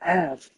have.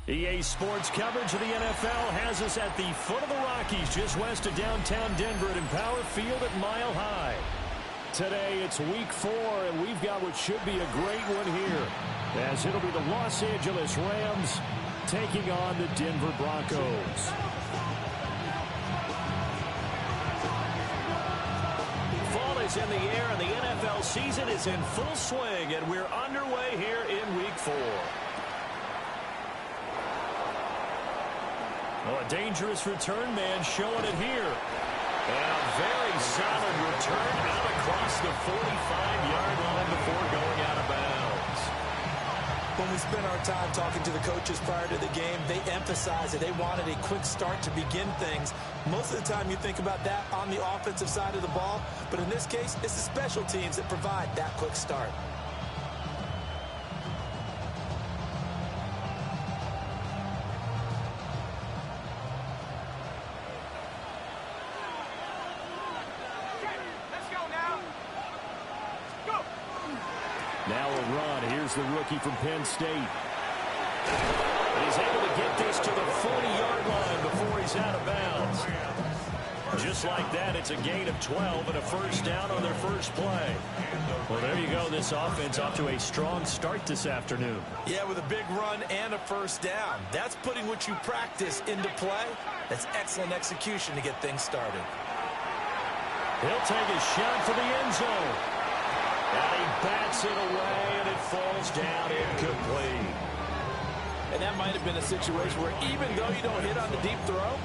EA Sports coverage of the NFL has us at the foot of the Rockies, just west of downtown Denver at Empower Field at Mile High. Today, it's Week 4, and we've got what should be a great one here, as it'll be the Los Angeles Rams taking on the Denver Broncos. Fall is in the air, and the NFL season is in full swing, and we're underway here in Week 4. Well, a dangerous return man showing it here. And a very solid return out across the 45-yard line before going out of bounds. When we spent our time talking to the coaches prior to the game, they emphasized that they wanted a quick start to begin things. Most of the time you think about that on the offensive side of the ball, but in this case, it's the special teams that provide that quick start. Now a run. Here's the rookie from Penn State. He's able to get this to the 40-yard line before he's out of bounds. Just just like that, it's a gain of 12 and a first down on their first play. Well, there you go. This offense off to a strong start this afternoon. Yeah, with a big run and a first down. That's putting what you practice into play. That's excellent execution to get things started. He'll take a shot for the end zone. And he bats it away, and it falls down incomplete. And that might have been a situation where even though you don't hit on the deep throw,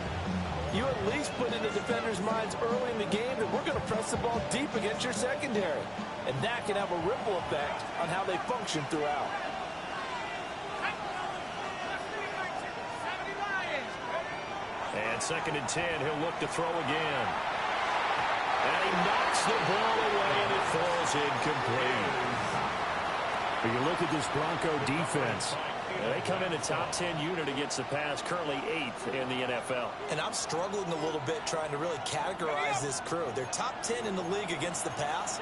you at least put in the defenders' minds early in the game that we're going to press the ball deep against your secondary. And that can have a ripple effect on how they function throughout. And 2nd and 10, he'll look to throw again. And he knocks the ball away, and it falls incomplete. When you look at this Bronco defense, they come in a top 10 unit against the pass, currently 8th in the NFL. And I'm struggling a little bit trying to really categorize this crew. They're top 10 in the league against the pass,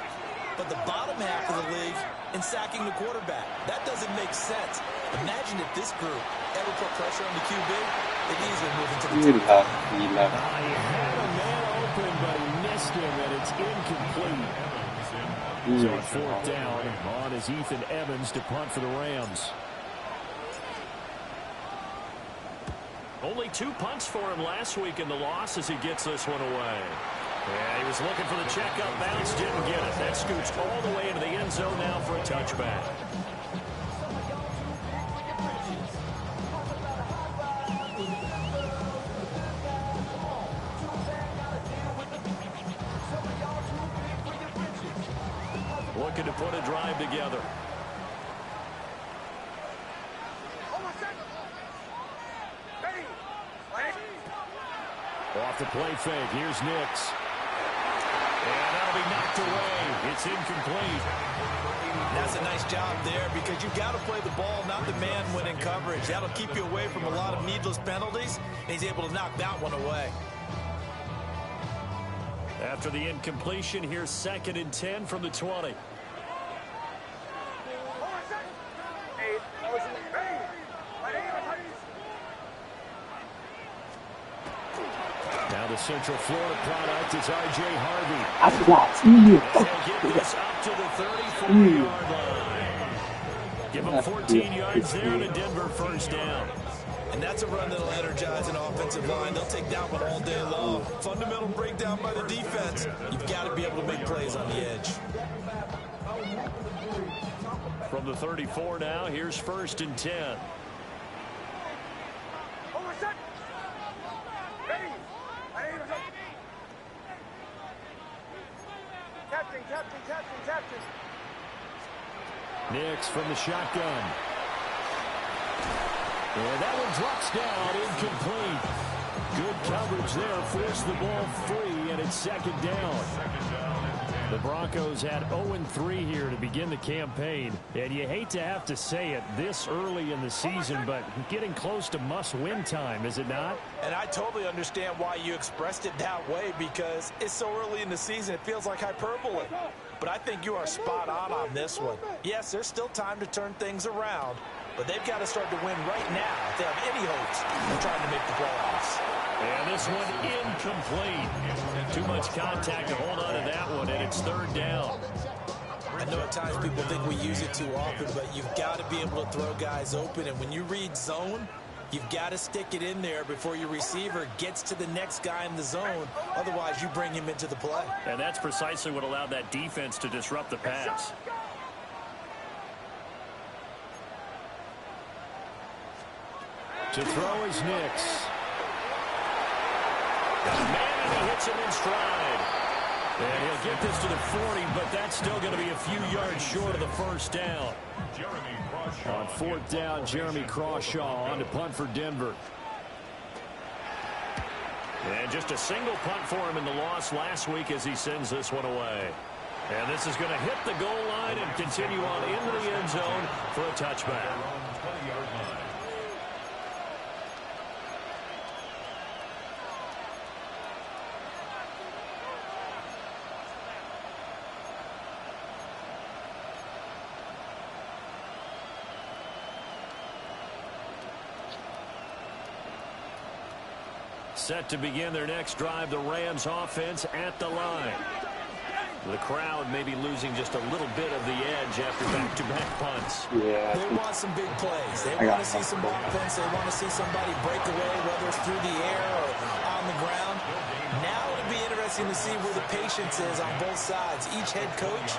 but the bottom half of the league in sacking the quarterback. That doesn't make sense. Imagine if this group ever put pressure on the QB, they'd easily move into the top. He had a man open, but he missed him, and it's incomplete. So on 4th down, on is Ethan Evans to punt for the Rams. Only 2 punts for him last week in the loss as he gets this one away. Yeah, he was looking for the checkup bounce, didn't get it. That scoots all the way into the end zone now for a touchback. Looking to put a drive together. Off the play fake. Here's Nix. And that'll be knocked away. It's incomplete. That's a nice job there because you've got to play the ball, not the man when in coverage. That'll keep you away from a lot of needless penalties, and he's able to knock that one away. After the incompletion, here's 2nd and 10 from the 20. Now the Central Florida product is R.J. Harvey. He'll get this up to the 34-yard line. Give him 14 yards there and a Denver first down. And that's a run that'll energize an offensive line. They'll take that one all day long. Fundamental breakdown by the defense. You've got to be able to make plays on the edge. From the 34 now, here's 1st and 10. Nix from the shotgun. And that one drops down, incomplete. Good coverage there, forced the ball free, and it's 2nd down. The Broncos had 0-3 here to begin the campaign, and you hate to have to say it this early in the season, but getting close to must-win time, is it not? And I totally understand why you expressed it that way, because it's so early in the season, it feels like hyperbole. But I think you are spot on this one. Yes, there's still time to turn things around, but they've got to start to win right now if they have any hopes of trying to make the playoffs. And this one incomplete. Too much contact to hold on to that one, and it's 3rd down. I know at times people think we use it too often, but you've got to be able to throw guys open. And when you read zone, you've got to stick it in there before your receiver gets to the next guy in the zone. Otherwise, you bring him into the play. And that's precisely what allowed that defense to disrupt the pass. To throw is Nix. Man, he hits him in stride. And he'll get this to the 40, but that's still going to be a few yards short of the first down. On 4th down, Jeremy Crawshaw on to punt for Denver. And just a single punt for him in the loss last week as he sends this one away. And this is going to hit the goal line and continue on into the end zone for a touchback. set to begin their next drive. The Rams offense at the line. The crowd may be losing just a little bit of the edge after back-to-back punts. Yeah. They want some big plays. They want to see some offense. They want to see somebody break away, whether it's through the air or on the ground. Now it'll be interesting to see where the patience is on both sides. Each head coach,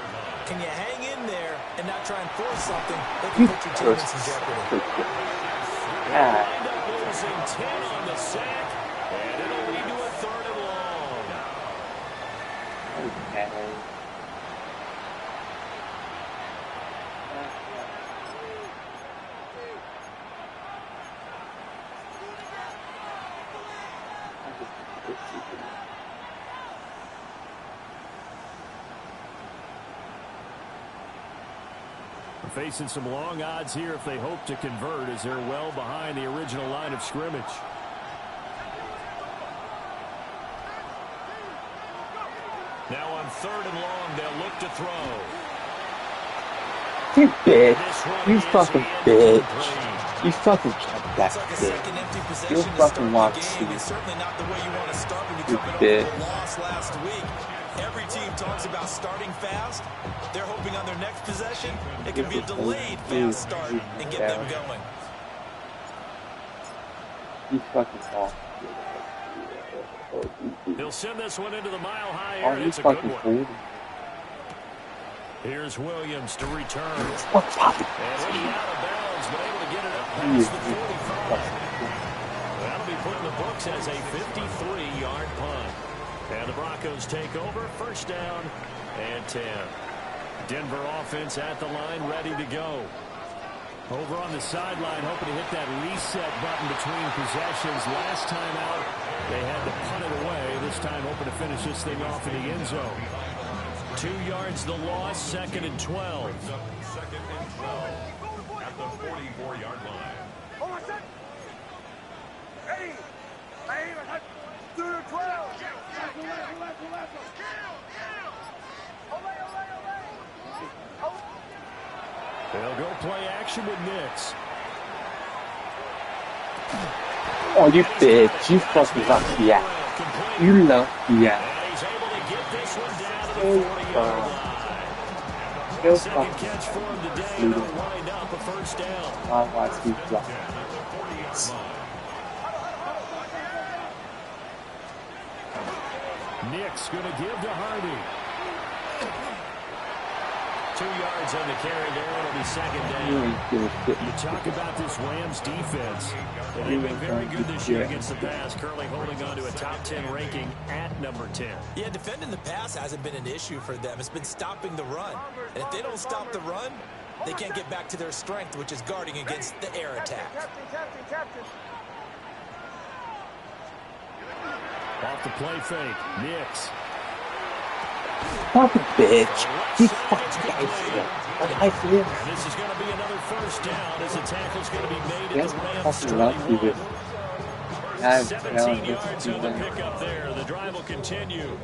can you hang in there and not try and force something that can put your team in some jeopardy? They'll end up losing 10 on the sack, and it'll lead to a 3rd and long. Okay. Facing some long odds here if they hope to convert, as they're well behind the original line of scrimmage. Now on 3rd and long, they'll look to throw. You bitch. You fucking bitch. You fucking kept that bitch. You fucking want to see. It's certainly not the way you want to start when you come bitch. over the loss last week. Every team talks about starting fast. They're hoping on their next possession, it can be a delayed fast start and get them going. You fucking off. He'll send this one into the mile-high area. It's a good one. Here's Williams to return. And he's out of bounds, but able to get it up past the 45. That'll be put in the books as a 53-yard punt. And the Broncos take over. 1st down and 10. Denver offense at the line, ready to go. Over on the sideline, hoping to hit that reset button between possessions. Last time out, they had to punt it away. This time, hoping to finish this thing off in the end zone. 2 yards the loss, 2nd and 12. 2nd and 12 at the 44-yard line. They'll go play action with Nix. Oh, you bitch. You fucking lucky ass. You lucky ass. And he's able to get this one down to the 40-yard line. Second catch for him today, and it'll wind up a 1st down. Nix going to give to Harvey. 2 yards on the carry there. It'll be 2nd down. You talk about this Rams defense. They've been very good this year against the pass, currently holding on to a top 10 ranking at number 10. Yeah, defending the pass hasn't been an issue for them. It's been stopping the run. And if they don't stop the run, they can't get back to their strength, which is guarding against the air attack. Off the play fake. Nix. Fucking bitch. You fucking ice. This is going to be another 1st down as the tackle's going to be made at the Rams 21. 17 yards on the pickup there. The drive will continue.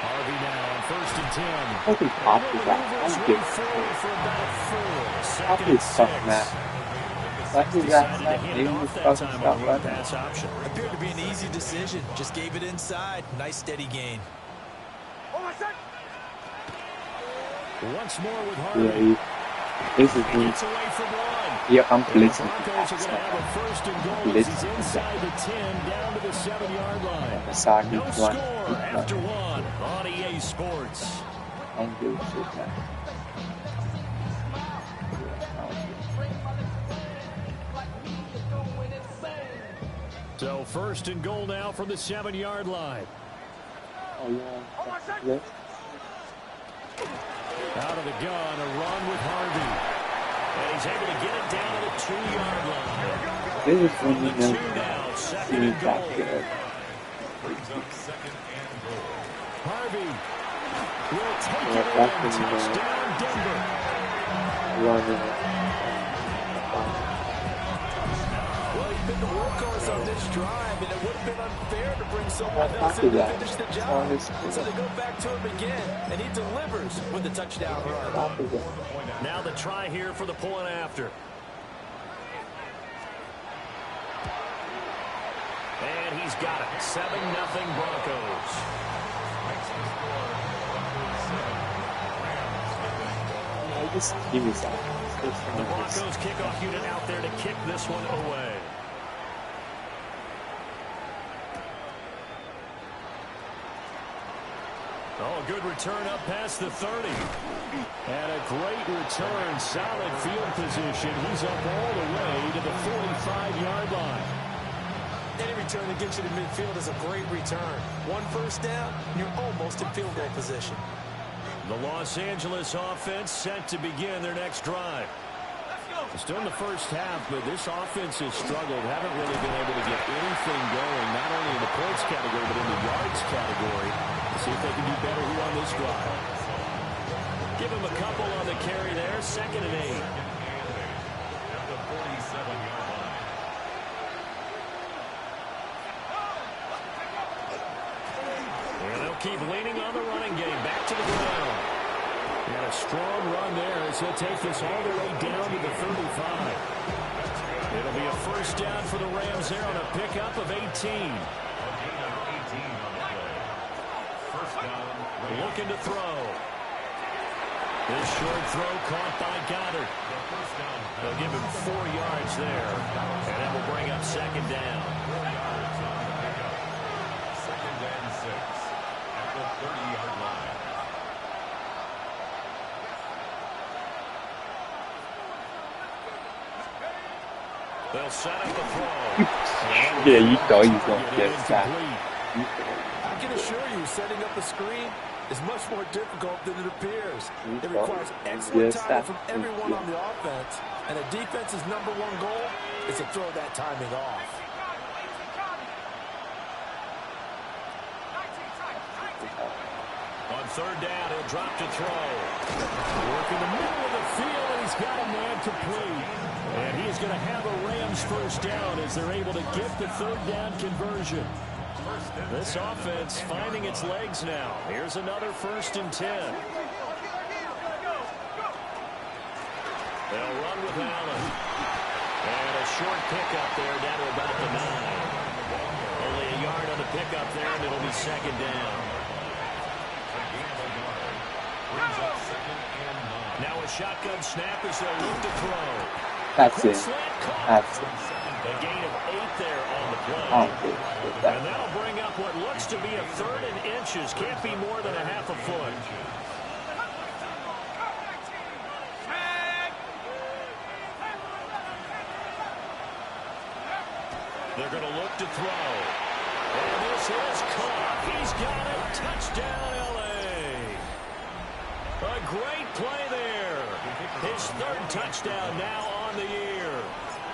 Harvey now on 1st and 10. Fucking pop is that. I'm good. For about 4. Pop 2nd and 6. man. Decided to hand it off that time on the run pass option. Appeared to be an easy decision. Just gave it inside. Nice steady gain. Once more with Harvey. Yeah, this is me. Gets away from one. Yeah, I'm blitzing. Broncos are going to have a 1st and goal as he's inside the 10 down to the 7-yard line. No score after 1 on EA Sports. So 1st and goal now from the 7-yard line. Out of the gun, a run with Harvey. And he's able to get it down to the 2-yard line. This is when you know now, 2nd and goal. Harvey will take it in. Touchdown, Denver. Well, he's been the workhorse focus on this drive, and it would have been unfair to bring someone else in to finish the job. So they go back to him again, and he delivers with the touchdown run. Now the try here for the point after. And he's got it. 7-0 Broncos. This team is The Broncos kickoff unit out there to kick this one away. Oh, good return up past the 30. And a great return. Solid field position. He's up all the way to the 45-yard line. Any return that gets you to midfield is a great return. One first down, you're almost in field goal position. The Los Angeles offense set to begin their next drive. Still in the first half, but this offense has struggled. Haven't really been able to get anything going, not only in the points category, but in the yards category. Let's see if they can do better here on this drive. Give him a couple on the carry there. 2nd and 8. At the 47-yard line. And they'll keep leaning on the running game. Back to the ground. And a strong run there as he'll take this all the way down to the 35. It'll be a first down for the Rams there on a pickup of 18. Looking to throw. This short throw caught by Goddard. They'll give him 4 yards there. And that will bring up 2nd down. 2nd and 6 at the 30-yard line. They'll set up the throw. Yeah, you thought he was going to get that. I can assure you, setting up a screen is much more difficult than it appears. It requires excellent timing from everyone on the offense, and a defense's #1 goal is to throw that timing off. On 3rd down, he'll drop to throw. Work in the middle of the field, and he's got a man complete. And he's going to have a Rams first down as they're able to get the 3rd down conversion. This offense finding its legs now. Here's another 1st and 10. They'll run with Allen. And a short pickup there down to about the 9. Only a yard on the pickup there, and it'll be 2nd down. Now a shotgun snap as they look to throw. That's it. That's it. A gain of 8 there on the play. And that'll bring up what looks to be a 3rd and inches. Can't be more than a half a foot. They're going to look to throw. And this is caught. He's got it. Touchdown, L.A. A great play there. His 3rd touchdown now on the year.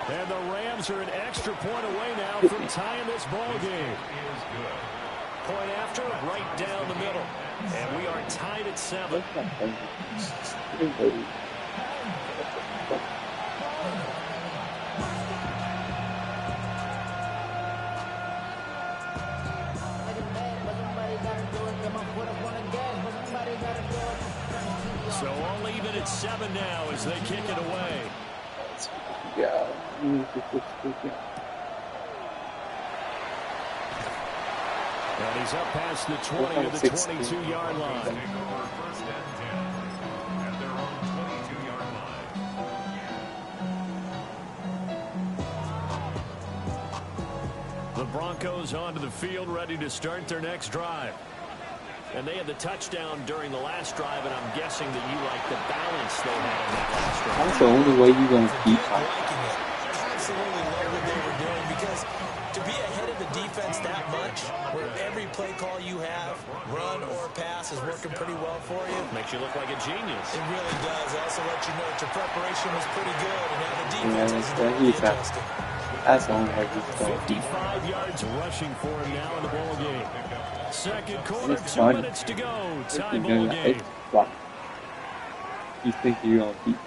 And the Rams are an extra point away now from tying this ball game. Point after, right down the middle. And we are tied at 7. So all even at 7 now as they kick it away. Yeah. And he's up past the 20 to the 22-yard line. Take over 1st and 10 at their own 22-yard line. The Broncos onto the field, ready to start their next drive. And they had the touchdown during the last drive, and I'm guessing that you like the balance they had in that last drive. That's the only way you're going to keep on. Absolutely love what they were doing, because to be ahead of the defense that much, where every play call you have, run or pass, is working pretty well for you. Makes you look like a genius. It really does. Also let you know that your preparation was pretty good, and now the defense has to be adjusted. That's the only way he's going. 55 yards rushing for him now in the ball game. Second quarter, It's 2 fun. minutes to go. Tie ball game. You think you're going to keep?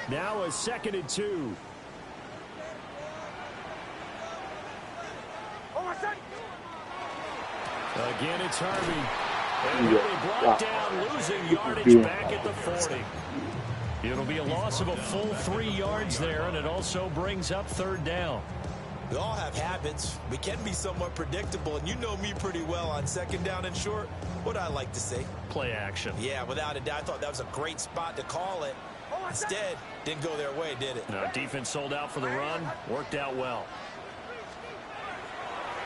Now a 2nd and 2. Again, it's Harvey. And he'll be brought down, losing yardage back at the 40. It'll be a loss of a full 3 yards there, and it also brings up third down. We all have habits. We can be somewhat predictable, and you know me pretty well on second down and short. What do I like to say? Play action. Yeah, without a doubt. I thought that was a great spot to call it. Instead, didn't go their way, did it? No, defense sold out for the run. Worked out well.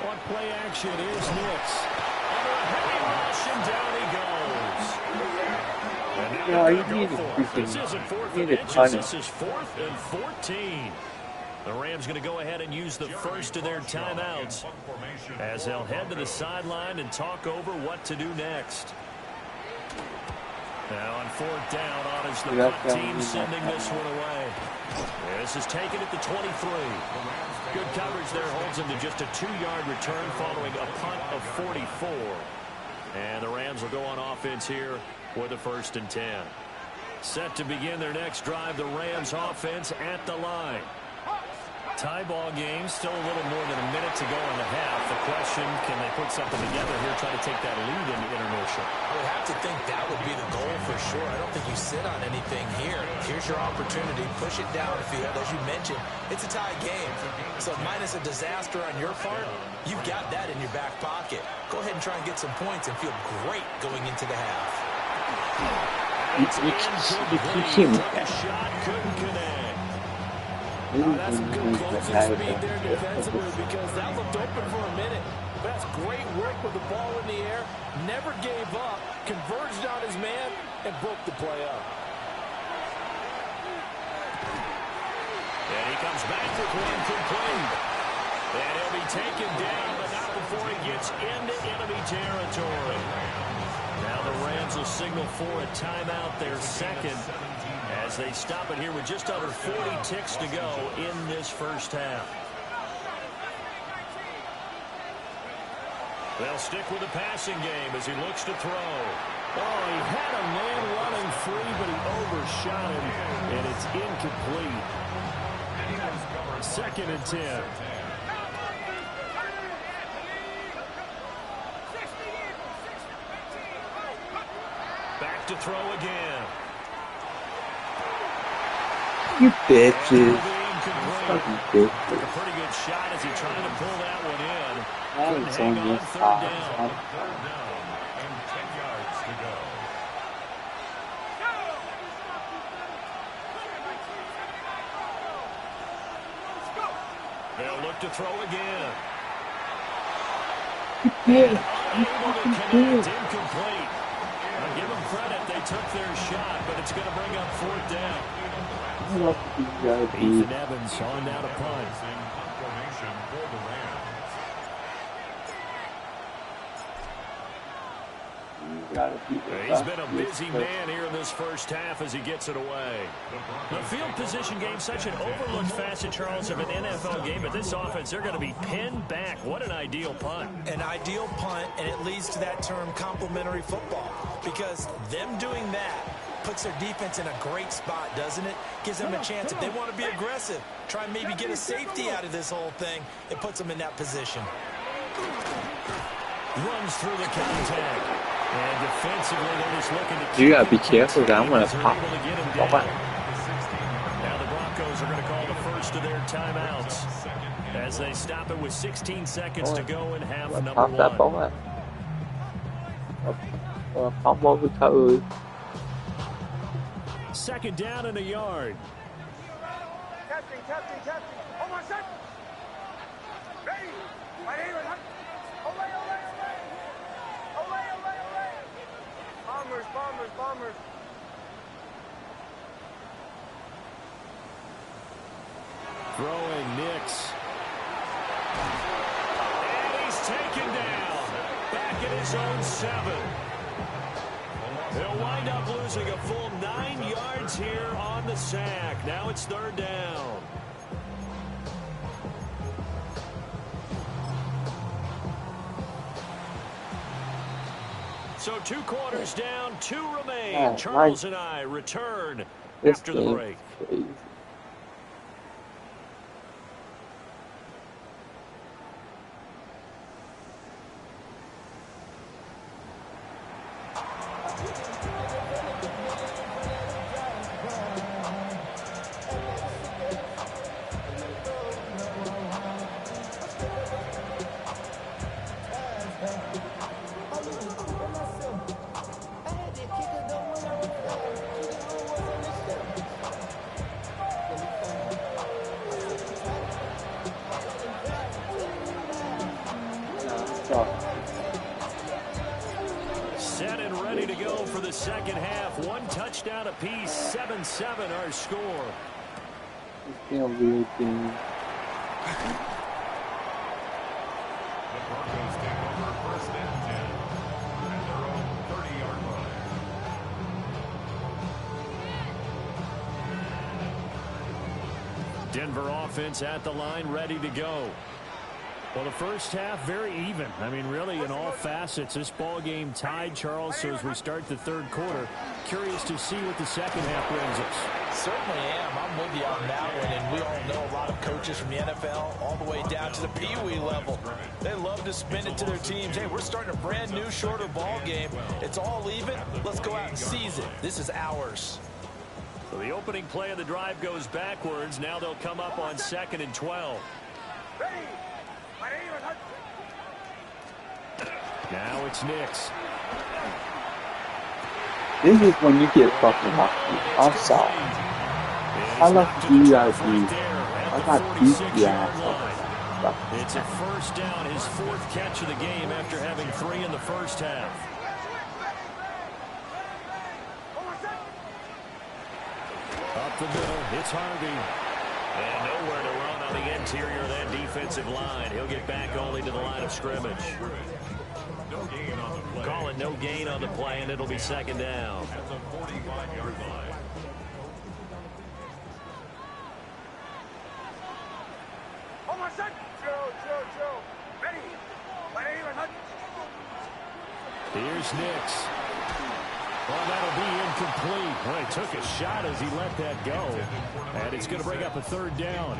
On play action is Nix. Under a heavy rush, and down he goes. And now you they're need going to for it. freaking- This isn't fourth you and need to inches. punt it. This is 4th and 14. The Rams going to go ahead and use the first of their timeouts as they'll head to the sideline and talk over what to do next. Now on 4th down, on is the punt team sending this one away. This is taken at the 23. Good coverage there holds him to just a 2-yard return following a punt of 44. And the Rams will go on offense here with a 1st and 10. Set to begin their next drive, the Rams offense at the line. Tie ball game, still a little more than a minute to go in the half. The question, can they put something together here, try to take that lead into intermission? I would have to think that would be the goal for sure. I don't think you sit on anything here. Here's your opportunity. Push it down if you have. As you mentioned, it's a tie game. So minus a disaster on your part, you've got that in your back pocket. Go ahead and try and get some points and feel great going into the half. You keep Shot couldn't connect. That's some good closing speed there defensively because that looked open for a minute. But that's great work with the ball in the air. Never gave up, converged on his man, and broke the play up. And he comes back with one complete. And he'll be taken down, but not before he gets into enemy territory. Now the Rams will signal for a timeout, their second, as they stop it here with just under 40 ticks to go in this first half. They'll stick with the passing game as he looks to throw. Oh, he had a man running free, but he overshot him, and it's incomplete. 2nd and 10. Back to throw again. You bitches. Fucking A bitches. pretty good shot as he tried to pull that one in. That was Couldn't hang only on 3rd down. 3rd down and 10 yards to go. They'll look to throw again. Yeah. Unable to connect, incomplete. Now give them credit, they took their shot, but it's going to bring up 4th down. I love these guys. Ethan Evans on down a punt. Formation for the Rams. He's been a busy man here in this first half as he gets it away. The field position game, such an overlooked facet, Charles, of an NFL game, but this offense, they're going to be pinned back. What an ideal punt. An ideal punt, and it leads to that term complementary football, because them doing that puts their defense in a great spot, doesn't it? Gives them a chance, if they want to be aggressive, try and maybe get a safety out of this whole thing. It puts them in that position. Runs through the contact. And defensively, they're just looking to keep You gotta be careful, I'm gonna they're pop. able to get him Oh, down. wow. Now the Broncos are going to call the first of their timeouts as they stop it with 16 seconds to go in half number Pop that ball one. out. Pop over toes. 2nd down and a yard. Captain. Hold on, set. Ready. My name is Olay. Bombers. Throwing Nix. And he's taken down. Back at his own 7. He'll wind up losing a full 9 yards here on the sack. Now it's 3rd down. So 2 quarters down, 2 remain. Oh, Charles and I return This after the game break. is crazy. for the second half. One touchdown apiece, 7-7 our score. It's been a weird thing. The Broncos take over first and 10 at their own 30-yard line. Denver offense at the line, ready to go. Well, the first half, very even. I mean, really, in all facets, this ball game tied, Charles. So as we start the third quarter, curious to see what the second half brings us. Certainly am. I'm with you on that one. And we all know a lot of coaches from the NFL all the way down to the Pee-wee level. They love to spin it to their teams. Hey, we're starting a brand new, shorter ball game. It's all even. Let's go out and seize it. This is ours. So the opening play of the drive goes backwards. Now they'll come up on 2nd and 12. Now it's Nix. This is when you get fucking lucky. Offside. How lucky do you guys be? I got beat the ass. It's a first down, his 4th catch of the game after having 3 in the first half. Up the middle, it's Harvey. And nowhere to run on the interior of that defensive line. He'll get back only to the line of scrimmage. Call it no gain on the play, and it'll be 2nd down. At the 45-yard line. Here's Nix. Well, that'll be incomplete. Boy, he took a shot as he let that go. And it's going to bring up a 3rd down.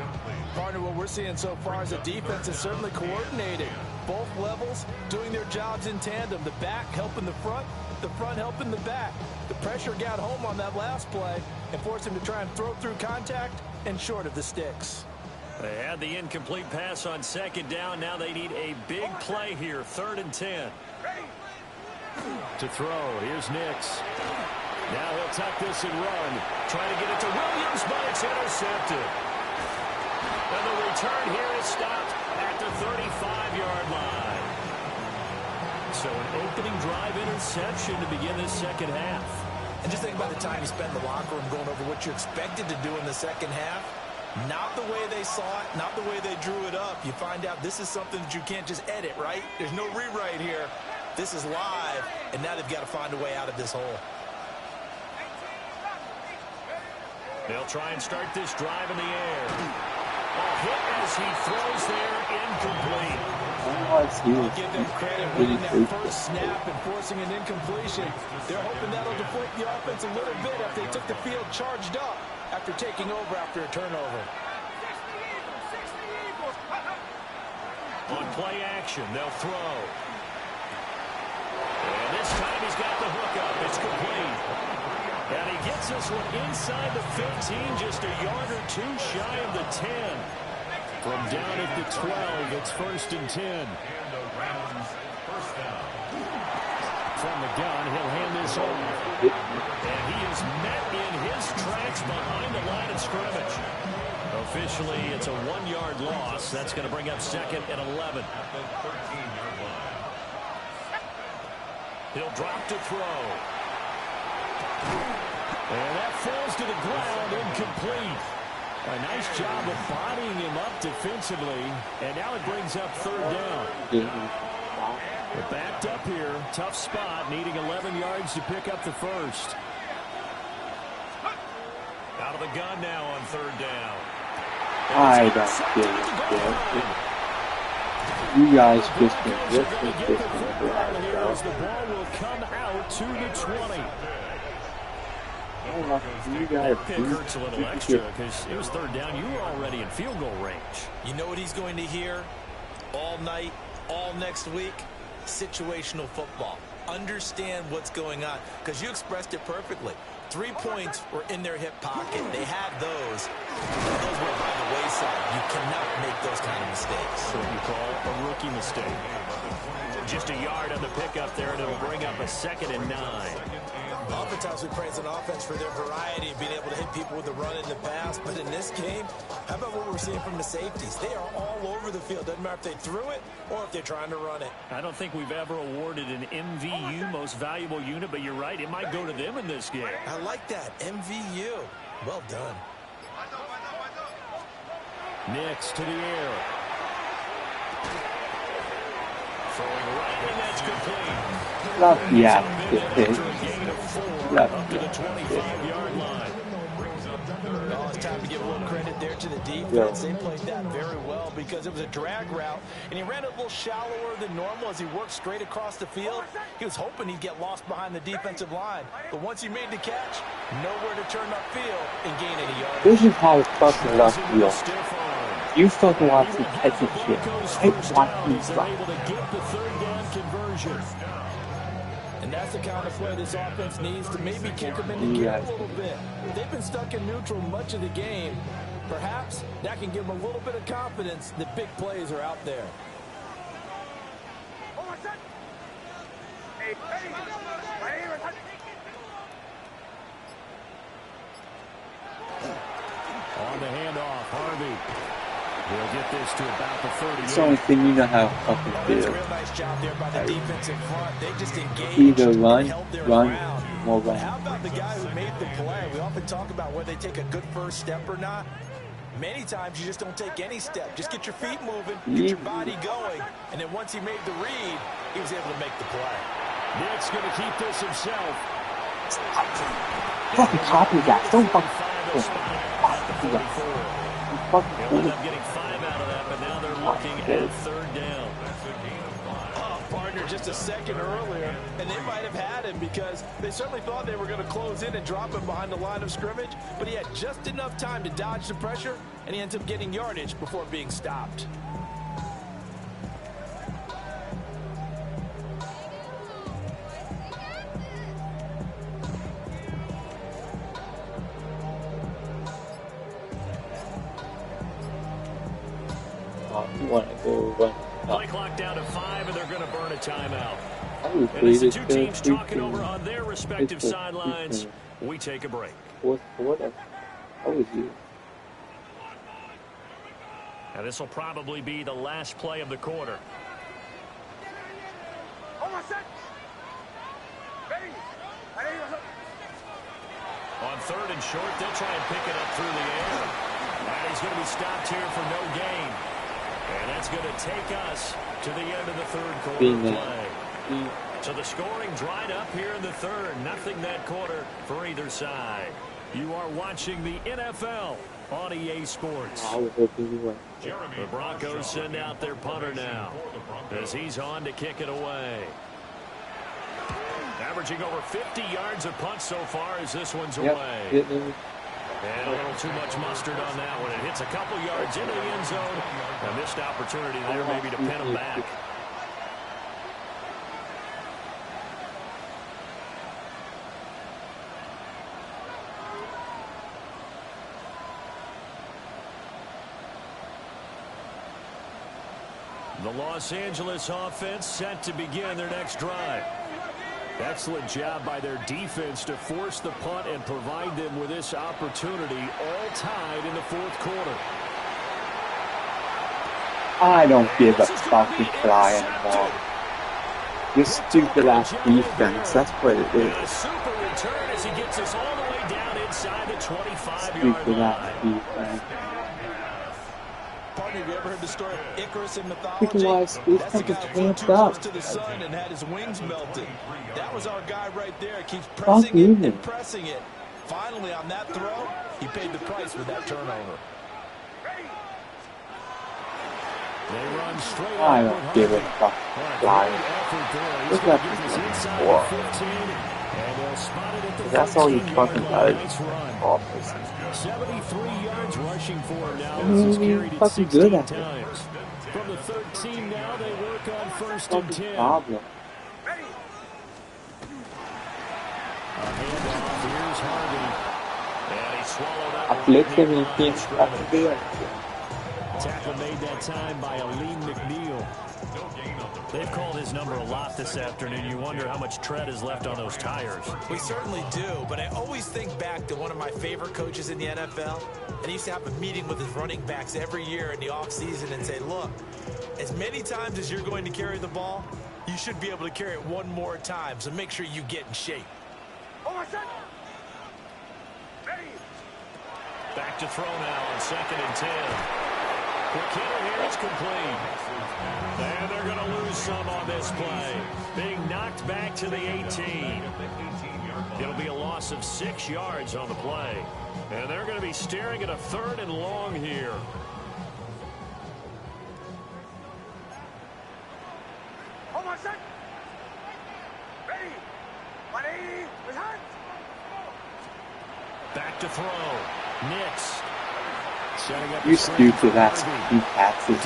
Partner, what we're seeing so far is the defense is certainly coordinated. Both levels doing their jobs in tandem. The back helping the front helping the back. The pressure got home on that last play and forced him to try and throw through contact and short of the sticks. They had the incomplete pass on 2nd down. Now they need a big play here. 3rd and 10. To throw. Here's Nix. Now he'll tuck this and run. Trying to get it to Williams, but it's intercepted. And the return here is stopped at the 35-yard line. So an opening drive interception to begin this second half. And just think about the time you spend in the locker room going over what you expected to do in the second half. Not the way they saw it, not the way they drew it up. You find out this is something that you can't just edit, right? There's no rewrite here. This is live, and now they've got to find a way out of this hole. They'll try and start this drive in the air. A hit as he throws there, incomplete. I'll give them credit winning that first snap and forcing an incompletion. They're hoping that'll deflate the offense a little bit if they took the field charged up after taking over after a turnover. On play action, they'll throw. And this time he's got the hook up. It's complete. And he gets this one inside the 15, just a yard or 2 shy of the 10. From down at the 12, it's 1st and 10. And the Rams first down. From the gun, he'll hand this off. And he is met in his tracks behind the line of scrimmage. Officially, it's a 1-yard loss. That's going to bring up 2nd and 11. At the 13-yard line. He'll drop to throw. And that falls to the ground, incomplete. A nice job of bodying him up defensively. And now it brings up 3rd down. They're backed up here. Tough spot, needing 11 yards to pick up the first. Out of the gun now on 3rd down. I don't get it. You guys just been ripping The ball will come out to the 20. You guys Pick hurts a little extra because it was 3rd down. You were already in field goal range. You know what he's going to hear all night, all next week? Situational football. Understand what's going on, because you expressed it perfectly. 3 points were in their hip pocket. They had those. Those were by the wayside. You cannot make those kind of mistakes. What you call a rookie mistake. Just a yard on the pickup there, and it'll bring up a 2nd and 9. Oftentimes we praise an offense for their variety and being able to hit people with the run in the pass. But in this game, how about what we're seeing from the safeties? They are all over the field. Doesn't matter if they threw it or if they're trying to run it. I don't think we've ever awarded an MVU, most valuable unit, but you're right. It might go to them in this game. I like that. MVU. Well done. Next to the air. Throwing right, and that's complete. Love, yeah. Up to the 25-yard line. Oh, it's time to give a little credit there to the defense. They played that very well because it was a drag route, and he ran it a little shallower than normal as he worked straight across the field. He was hoping he'd get lost behind the defensive line, but once he made the catch, nowhere to turn upfield and gain any yards. This is how fucking left field. You fucking watch me catch and shit. I watch me drop. And that's the kind of play this offense needs to maybe kick them in the gear a little bit. They've been stuck in neutral much of the game. Perhaps that can give them a little bit of confidence that big plays are out there. On the handoff, Harvey. We'll get this to about the 30. It's the only thing you know how to fucking do. That's a real nice job there by the defense in front. They just engaged. Either and run, held their run, ground. more But run. how about the guy who made the play? We often talk about whether they take a good first step or not. Many times you just don't take any step. Just get your feet moving, get your body going, and then once he made the read, he was able to make the play. Nick's going to keep this himself. Fucking copy that. Don't fucking They'll end up getting 5 out of that, but now they're looking at third down. Oh, partner, just a second earlier, and they might have had him because they certainly thought they were going to close in and drop him behind the line of scrimmage, but he had just enough time to dodge the pressure, and he ends up getting yardage before being stopped. You want to go run. Play clock down to 5, and they're going to burn a timeout. And as the two teams talking over on their respective sidelines, we take a break. Whatever. How was you? Now this will probably be the last play of the quarter. On third and short, they'll try and pick it up through the air. And he's going to be stopped here for no gain. And that's going to take us to the end of the third quarter play. So the scoring dried up here in the third. Nothing that quarter for either side. You are watching the NFL on EA Sports. I was hoping you were. The Broncos send out their punter now as he's on to kick it away. Averaging over 50 yards of punt so far as this one's away. And a little too much mustard on that one. It hits a couple yards into the end zone. A missed opportunity there maybe to pin him back. The Los Angeles offense set to begin their next drive. Excellent job by their defense to force the punt and provide them with this opportunity, all tied in the fourth quarter. I don't give a fucking fly anymore. This stupid ass defense, that's what it is. A super return as he gets us all the way down inside the 25-yard Stupid line. ass defense. Partner, have you ever heard the story of Icarus in Freaking mythology? wise, That's the guy who flew too close to the sun and had his wings melted. That was our guy right there. Keeps pressing it and pressing it. Finally, on that throw, he paid the price with that turnover. They run straight I up don't with give a Harvey. fuck. What a great effort there. He's Look going at to get this this inside one. the 15, and they'll spot it at the That's all he 13-yard fucking line. does. Nice run. Office. 73 yards rushing for him now. This is carried it fucking 16 good at it. times. From the 13 now, they work on first and 10. Problem. A handoff. Here's Harvey. And he swallowed up. I flipped him and he can't. Tackle made that time by Aleem McNeil. No gain on the They've called his number a lot this afternoon. You wonder how much tread is left on those tires. We certainly do, but I always think back to one of my favorite coaches in the NFL, and he used to have a meeting with his running backs every year in the offseason and say, look, as many times as you're going to carry the ball, you should be able to carry it one more time, so make sure you get in shape. Back to throw now on 2nd and 10. Quick hitter here, it's complete. And they're going to lose some on this play. Being knocked back to the 18. It'll be a loss of 6 yards on the play. And they're going to be staring at a 3rd and long here. Hold on, set. Ready. 180. Return. Back to throw. Nix. Setting up You stupid ass deep passes.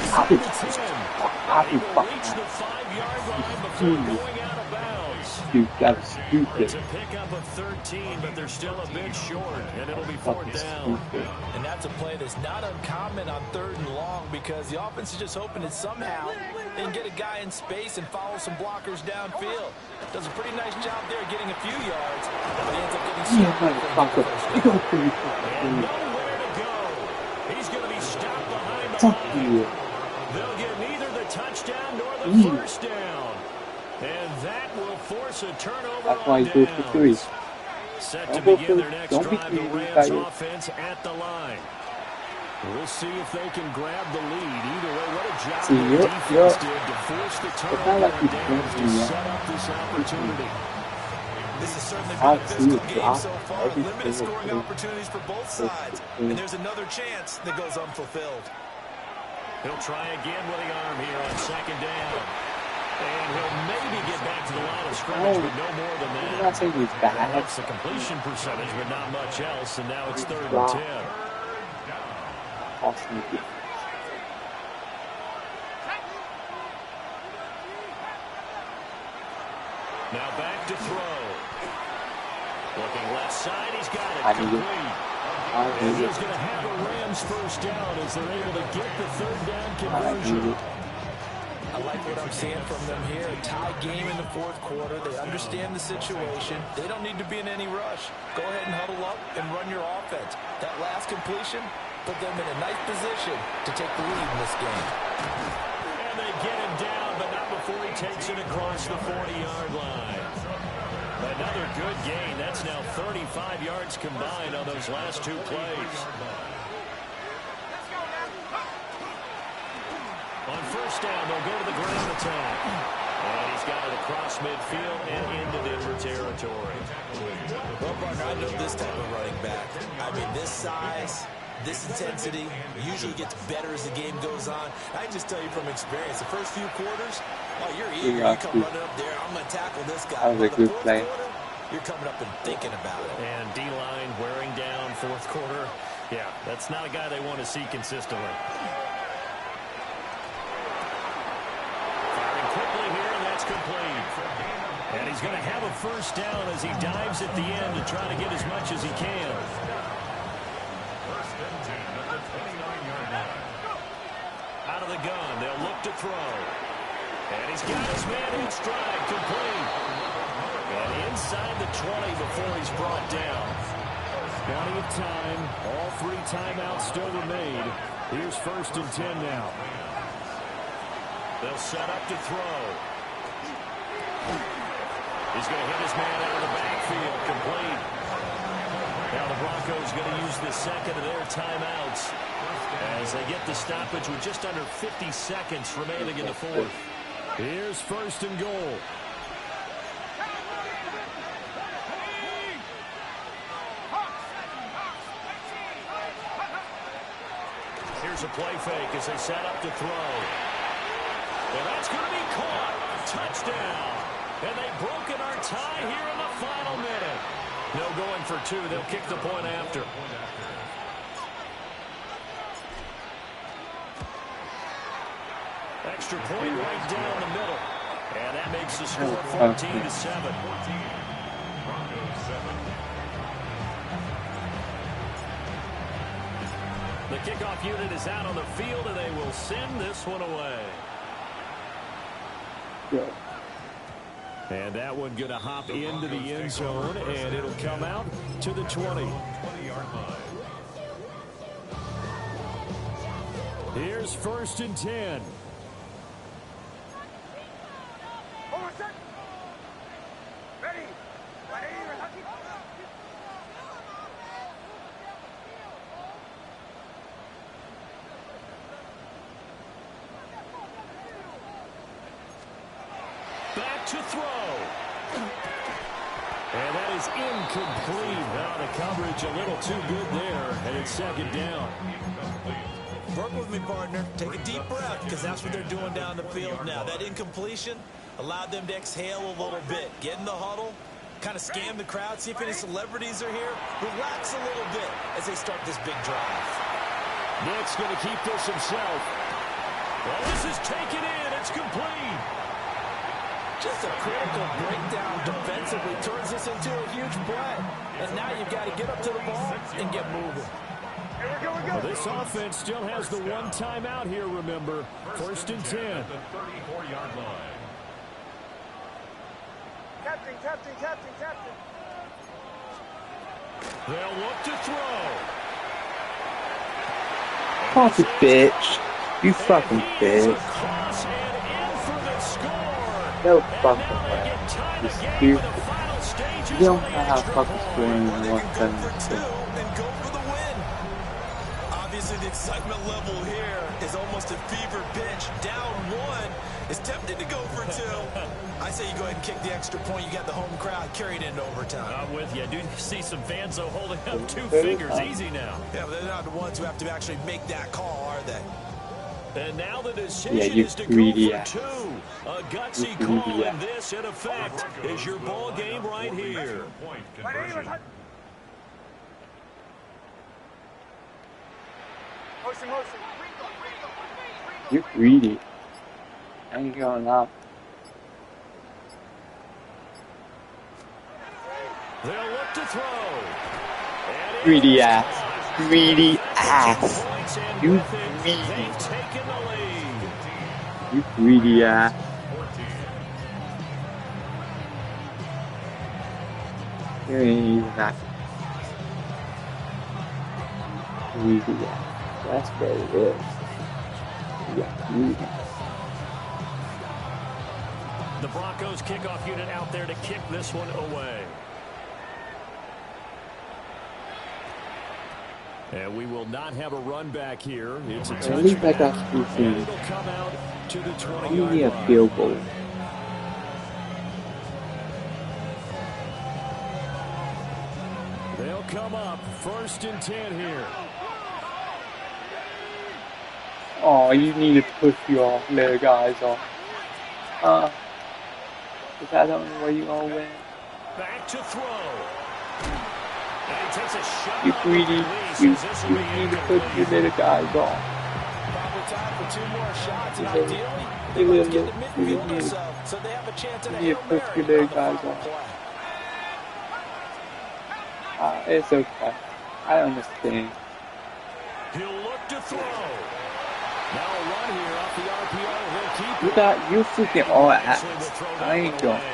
How did Reach the 5-yard line before going out of bounds. Dude, that was It's stupid. a pickup of 13, but they're still a bit short, and it'll be 4th down. Stupid. And that's a play that's not uncommon on 3rd and long because the offense is just hoping that somehow they can get a guy in space and follow some blockers downfield. Does a pretty nice job there getting a few yards, but he ends up getting Yeah, stopped. motherfucker. You don't think you And can nowhere to go. He's going to be stopped behind the fuck line. you. They'll get neither the touchdown nor the Mm. first down. And that will force a turnover That's why on you go for three. downs. Set to Don't go begin for- their next don't be drive, the greedy, Rams guys. offense at the line. We'll see if they can grab the lead. Either way, what a job See, the you're- defense did to force the not turnover like on he's downs to blinking yet. set up this opportunity. This has certainly been I've a seen physical it game drop so far. every Limited single scoring play. opportunities for both sides. And there's another chance that goes unfulfilled. He'll try again with the arm here on 2nd down. And he'll maybe get back to the line of scrimmage, but no more than I'm that. not saying he's bad. That's the completion percentage, but not much else. And now it's 3rd and Wow. 10. Awesome. Now back to throw. Looking left side, he's got it. I need it. Complete. I And need he's it. going to have a Rams first down as they're able to get the 3rd down I conversion. need it. I like what I'm seeing from them here. A tie game in the 4th quarter. They understand the situation. They don't need to be in any rush. Go ahead and huddle up and run your offense. That last completion put them in a nice position to take the lead in this game. And they get him down, but not before he takes it across the 40-yard line. Another good gain. That's now 35 yards combined on those last 2 plays. On 1st down, they'll go to the ground attack. And he's got it across midfield and into Denver territory. Well, partner, I know this type of running back. I mean, this size, this intensity usually gets better as the game goes on. I can just tell you from experience, the first few quarters, oh, you're eager. You come running up there, I'm going to tackle this guy. That was a By the good 4th play. quarter, you're coming up and thinking about it. And D-line wearing down 4th quarter. Yeah, that's not a guy they want to see consistently. Firing quickly here, and that's complete. And he's going to have a first down as he dives at the end to try to get as much as he can. 1st and 10 at the 29-yard line. Out of the gun, they'll look to throw. And he's got his man in stride, complete. And inside the 20 before he's brought down. Plenty of time. All 3 timeouts still remain. Here's 1st and 10 now. They'll set up to throw. He's going to hit his man out of the backfield, complete. Now the Broncos going to use the 2nd of their timeouts as they get the stoppage with just under 50 seconds remaining in the 4th. Here's 1st and goal. Here's a play fake as they set up to throw. And that's going to be caught. Touchdown. And they've broken our tie here in the final minute. No going for 2. They'll kick the point after. Extra point right down the middle. And that makes the score 14-7. Broncos 7. The kickoff unit is out on the field, and they will send this one away. go. And that one going to hop into the end zone, and it'll come out to the 20. 20-yard line. Here's 1st and 10. Ready. Back to throw. And that is incomplete. Now the coverage a little too good there, and it's 2nd down. Work with me, partner. Take a deep breath, because that's what they're doing down the field now. That incompletion allowed them to exhale a little bit. Get in the huddle, kind of scan the crowd, see if any celebrities are here. Relax a little bit as they start this big drive. Nick's going to keep this himself. Well, this is taken in. It's complete. Just a critical breakdown defensively turns this into a huge play. And now you've got to get up to the ball and get moving. Well, this offense still has the one timeout here, remember. 1st and 10. At the 34-yard line. Captain. They'll look to throw. Fuck a bitch. You fucking bitch. Cross and in for the score. No And fucking now they way. get tied You again stupid. in the final stages You don't of the know how extra fucking point. scoring Or they one can go time. for 2 and go for the win. Obviously, the excitement level here is almost a fever pitch. Down 1 is tempted to go for 2. I say you go ahead and kick the extra point. You got the home crowd carried into overtime. I'm with you. I do see some fans, though, holding up 2 fingers. Easy now. Yeah, but they're not the ones who have to actually make that call, are they? And now the decision you is to greedy go ass. for 2. A gutsy You greedy call, and ass. this, in effect, is your ball game right here. Point conversion. Motion. You're greedy. I ain't going up. They'll look to throw. And Greedy it's ass. caught. Greedy That's ass. 2 points, and You with it, greedy. they've taken the lead. You greedy ass. 14. You ain't even that greedy ass. That's what it is. Yeah, greedy. The Broncos kickoff unit out there to kick this one away. And we will not have a run back here. It's a At least I got touchback. 2 And things. it'll come out to the I 20-yard need a line. field goal. They'll come up 1st and 10 here. Oh, you need to push your little guys off. Is that the only way you gonna win? Back to throw. And he takes a shot. You on greedy. the release, You as this will be need to push your incomplete. little guys off. Probably time for 2 more shots, and You ideally, little- they you want to little- get the you midfield or little- so they have a chance at a you Hail push your Mary little on the guys final off. play. It's okay. I understand. He'll look to throw. Now a run here off the RPO. He'll keep You it. got you freaking all ass. Eventually will throw that I ain't one going. away.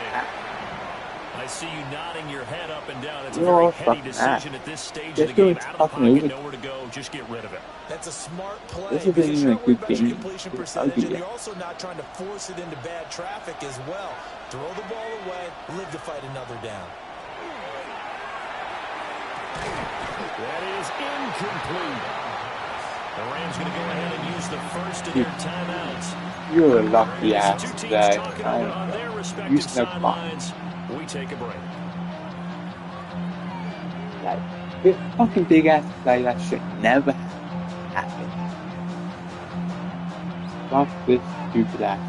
I see you nodding your head up and down. It's a You're very all heady fucking decision ass. at this stage Just of the game. doing Out of the fucking pocket, easy. nowhere to go. Just get rid of it. That's a smart play. This isn't because even you're a not worried good about your game. completion It's percentage, ugly. and you're also not trying to force it into bad traffic as well. Throw the ball away, live to fight another down. That is incomplete. The Rams going to go ahead and use the first of their timeouts. You're a lucky As ass the two teams today. talking over on their You respective snuck by. sidelines. We take a break. Like, this fucking big ass play that should never happen. Fuck this stupid ass.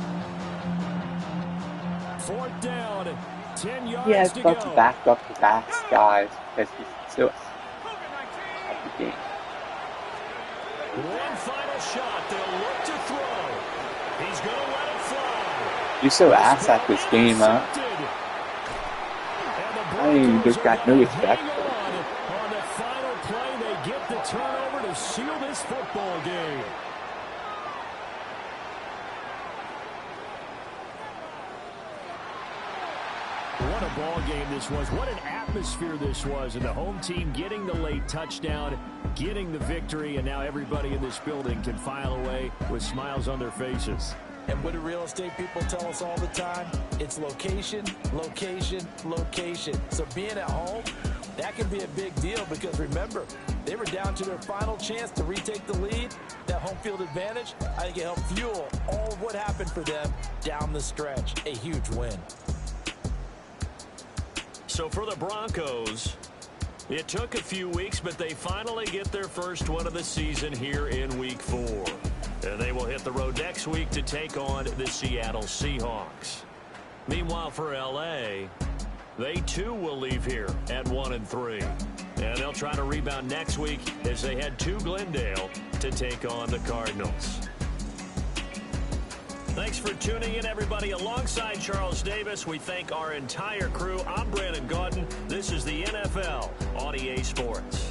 4th down, 10 yards Yeah, it's to about go. to back up his ass, guys, because he's still at the game. One final shot. They'll look to throw. He's going to let it fly. You're so ass at this game, huh? I ain't just got no respect for it. On the final play, they get the turnover to seal this football game. a ball game this was. What an atmosphere this was. And the home team getting the late touchdown, getting the victory, and now everybody in this building can file away with smiles on their faces. And what do real estate people tell us all the time? It's location, location, location. So being at home, that can be a big deal because remember, they were down to their final chance to retake the lead. That home field advantage, I think it helped fuel all of what happened for them down the stretch. A huge win. So for the Broncos, it took a few weeks, but they finally get their first one of the season here in Week 4. And they will hit the road next week to take on the Seattle Seahawks. Meanwhile, for L.A., they too will leave here at 1-3. And they'll try to rebound next week as they head to Glendale to take on the Cardinals. Thanks for tuning in, everybody. Alongside Charles Davis, we thank our entire crew. I'm Brandon Gaudin. This is the NFL on EA Sports.